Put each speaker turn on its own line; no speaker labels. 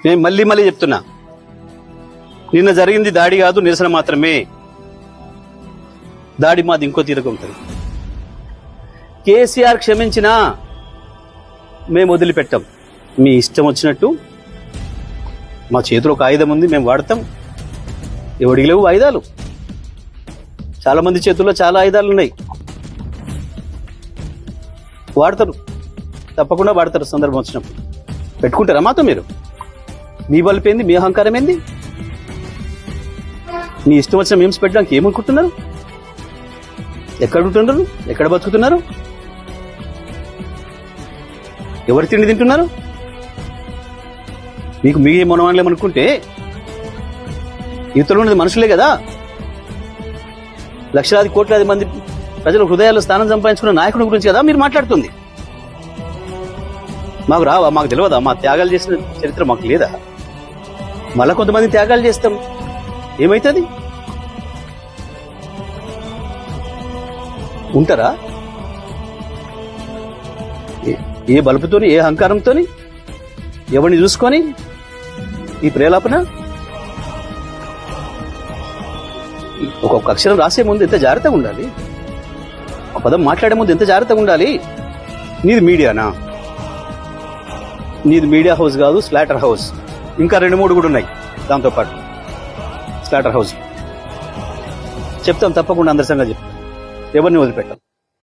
నేను మళ్ళీ చెప్తున్నా, నిన్న జరిగింది దాడి కాదు, నిరసన మాత్రమే. దాడి మాది ఇంకో తీరుగా ఉంటుంది. కేసీఆర్ క్షమించినా మేము వదిలిపెట్టాం. మీ ఇష్టం వచ్చినట్టు, మా చేతిలో ఒక ఆయుధం ఉంది, మేము వాడతాం. ఎవడికి లేవు ఆయుధాలు? చాలా మంది చేతుల్లో చాలా ఆయుధాలు ఉన్నాయి, వాడతారు, తప్పకుండా వాడతారు. సందర్భం వచ్చినప్పుడు పెట్టుకుంటారా మాతో? మీరు మీ బలిపోయింది, మీ అహంకారం ఏంది? మీ ఇష్టం వచ్చిన మేమ్స్ పెట్టడానికి ఏమనుకుంటున్నారు? ఎక్కడ ఉంటున్నారు? ఎక్కడ బతుకుతున్నారు? ఎవరు తిండి తింటున్నారు? మీకు మీ మనవాళ్ళేమనుకుంటే ఇతరులు ఉన్నది మనుషులే కదా. లక్షలాది కోట్లాది మంది ప్రజల హృదయాల్లో స్థానం సంపాదించుకున్న నాయకుడి గురించి కదా మీరు మాట్లాడుతుంది. మాకు రావా? మాకు తెలియదా? మా త్యాగాలు చేసిన చరిత్ర మాకు లేదా? మళ్ళా కొంతమంది త్యాగాలు చేస్తాం, ఏమైతుంది? ఉంటారా? ఏ బలుపుతోని, ఏ అహంకారంతోని, ఎవరిని చూసుకొని ఈ ప్రేలాపన? ఒక్కొక్క అక్షరం రాసే ముందు ఎంత జాగ్రత్తగా ఉండాలి, ఒక పదం మాట్లాడే ముందు ఎంత జాగ్రత్తగా ఉండాలి. నీది మీడియానా? నీది మీడియా హౌస్ కాదు, స్లాటర్ హౌస్. ఇంకా 2-3 కూడా ఉన్నాయి దాంతోపాటు. స్లాటర్ హౌస్ చెప్తాం తప్పకుండా, అందరి సంగతి చెప్తాం, ఎవరిని వదిలిపెట్టాం.